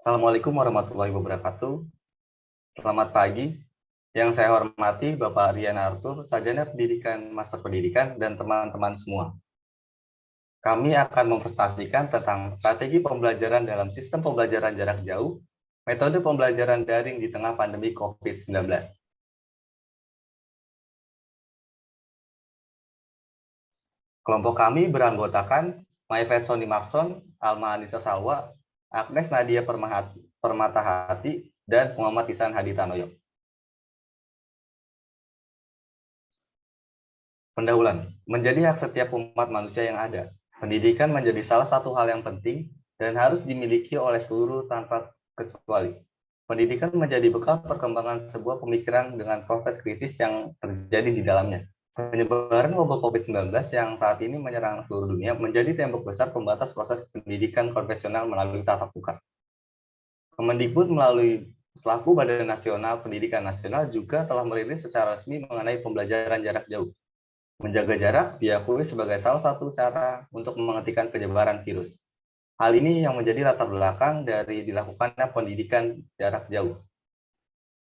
Assalamualaikum warahmatullahi wabarakatuh. Selamat pagi. Yang saya hormati Bapak Rian Arthur, Sarjana Pendidikan Master Pendidikan, dan teman-teman semua. Kami akan mempresentasikan tentang strategi pembelajaran dalam sistem pembelajaran jarak jauh, metode pembelajaran daring di tengah pandemi COVID-19. Kelompok kami beranggotakan Maifet Soni Marson, Alma Anissa Salwa, Agnes Nadia Permatahati, dan Muhammad Ihsan Hadi Tanoyo. Pendahuluan, menjadi hak setiap umat manusia yang ada. Pendidikan menjadi salah satu hal yang penting dan harus dimiliki oleh seluruh tanpa kecuali. Pendidikan menjadi bekal perkembangan sebuah pemikiran dengan proses kritis yang terjadi di dalamnya. Penyebaran wabah COVID-19 yang saat ini menyerang seluruh dunia menjadi tembok besar pembatas proses pendidikan konvensional melalui tatap muka. Kemendikbud melalui selaku Badan Nasional Pendidikan Nasional juga telah merilis secara resmi mengenai pembelajaran jarak jauh. Menjaga jarak diakui sebagai salah satu cara untuk menghentikan penyebaran virus. Hal ini yang menjadi latar belakang dari dilakukannya pendidikan jarak jauh.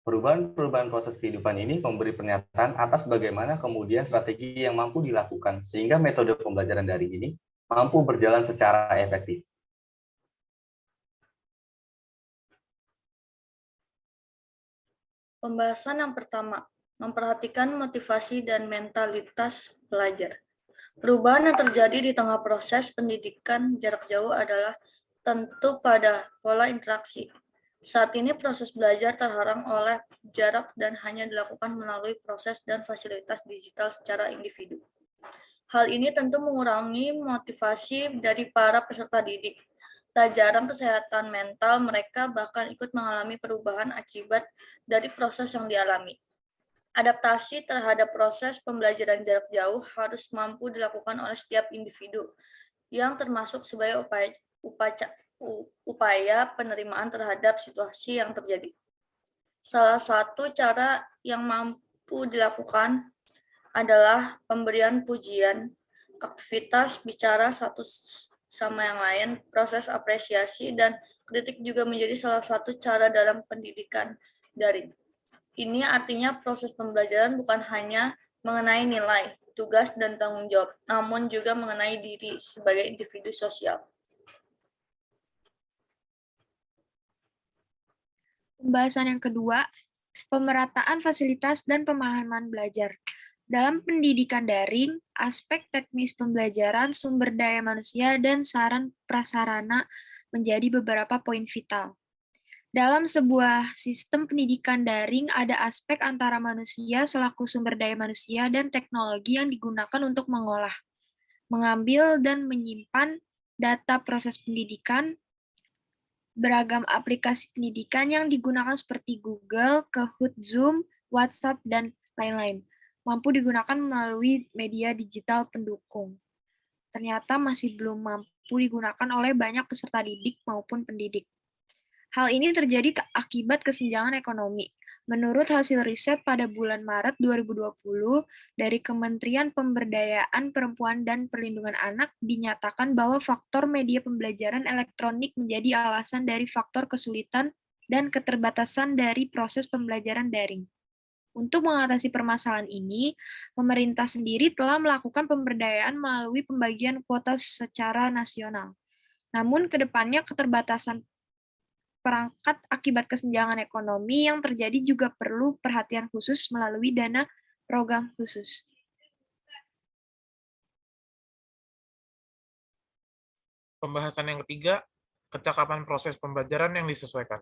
Perubahan proses kehidupan ini memberi pernyataan atas bagaimana kemudian strategi yang mampu dilakukan sehingga metode pembelajaran daring ini mampu berjalan secara efektif. Pembahasan yang pertama, memperhatikan motivasi dan mentalitas pelajar. Perubahan yang terjadi di tengah proses pendidikan jarak jauh adalah tentu pada pola interaksi. Saat ini proses belajar terhalang oleh jarak dan hanya dilakukan melalui proses dan fasilitas digital secara individu. Hal ini tentu mengurangi motivasi dari para peserta didik. Tak jarang kesehatan mental mereka bahkan ikut mengalami perubahan akibat dari proses yang dialami. Adaptasi terhadap proses pembelajaran jarak jauh harus mampu dilakukan oleh setiap individu, yang termasuk sebagai upaya penerimaan terhadap situasi yang terjadi. Salah satu cara yang mampu dilakukan adalah pemberian pujian, aktivitas bicara satu sama yang lain, proses apresiasi, dan kritik juga menjadi salah satu cara dalam pendidikan daring. Ini artinya proses pembelajaran bukan hanya mengenai nilai, tugas, dan tanggung jawab, namun juga mengenai diri sebagai individu sosial. Pembahasan yang kedua, pemerataan fasilitas dan pemahaman belajar. Dalam pendidikan daring, aspek teknis pembelajaran, sumber daya manusia, dan saran prasarana menjadi beberapa poin vital. Dalam sebuah sistem pendidikan daring, ada aspek antara manusia selaku sumber daya manusia dan teknologi yang digunakan untuk mengolah, mengambil, dan menyimpan data proses pendidikan. Beragam aplikasi pendidikan yang digunakan seperti Google, Kahoot, Zoom, WhatsApp, dan lain-lain mampu digunakan melalui media digital pendukung. Ternyata masih belum mampu digunakan oleh banyak peserta didik maupun pendidik. Hal ini terjadi akibat kesenjangan ekonomi. Menurut hasil riset pada bulan Maret 2020 dari Kementerian Pemberdayaan Perempuan dan Perlindungan Anak dinyatakan bahwa faktor media pembelajaran elektronik menjadi alasan dari faktor kesulitan dan keterbatasan dari proses pembelajaran daring. Untuk mengatasi permasalahan ini, pemerintah sendiri telah melakukan pemberdayaan melalui pembagian kuota secara nasional. Namun, ke depannya keterbatasan perangkat akibat kesenjangan ekonomi yang terjadi juga perlu perhatian khusus melalui dana program khusus. Pembahasan yang ketiga, kecakapan proses pembelajaran yang disesuaikan.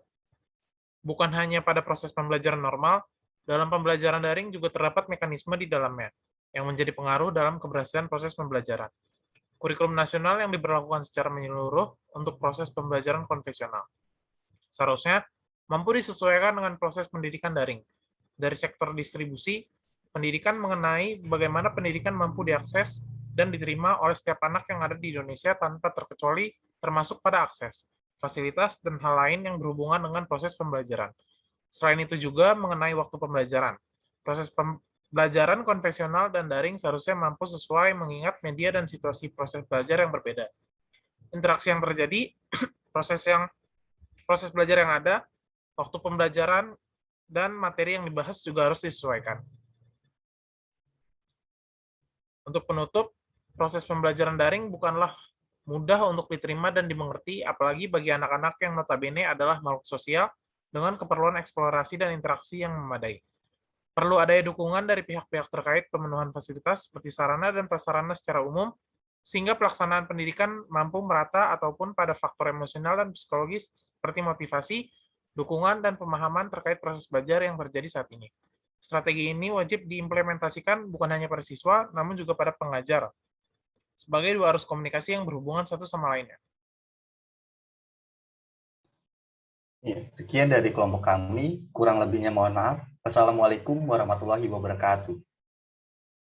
Bukan hanya pada proses pembelajaran normal, dalam pembelajaran daring juga terdapat mekanisme di dalamnya yang menjadi pengaruh dalam keberhasilan proses pembelajaran. Kurikulum nasional yang diberlakukan secara menyeluruh untuk proses pembelajaran konvensional. Seharusnya mampu disesuaikan dengan proses pendidikan daring. Dari sektor distribusi, pendidikan mengenai bagaimana pendidikan mampu diakses dan diterima oleh setiap anak yang ada di Indonesia tanpa terkecuali, termasuk pada akses, fasilitas, dan hal lain yang berhubungan dengan proses pembelajaran. Selain itu juga mengenai waktu pembelajaran. Proses pembelajaran konvensional dan daring seharusnya mampu sesuai mengingat media dan situasi proses belajar yang berbeda. Interaksi yang terjadi, proses yang proses belajar yang ada, waktu pembelajaran, dan materi yang dibahas juga harus disesuaikan. Untuk penutup, proses pembelajaran daring bukanlah mudah untuk diterima dan dimengerti, apalagi bagi anak-anak yang notabene adalah makhluk sosial dengan keperluan eksplorasi dan interaksi yang memadai. Perlu adanya dukungan dari pihak-pihak terkait pemenuhan fasilitas seperti sarana dan prasarana secara umum, sehingga pelaksanaan pendidikan mampu merata ataupun pada faktor emosional dan psikologis seperti motivasi, dukungan, dan pemahaman terkait proses belajar yang terjadi saat ini. Strategi ini wajib diimplementasikan bukan hanya pada siswa, namun juga pada pengajar, sebagai dua arus komunikasi yang berhubungan satu sama lainnya. Ya, sekian dari kelompok kami, kurang lebihnya mohon maaf. Wassalamualaikum warahmatullahi wabarakatuh.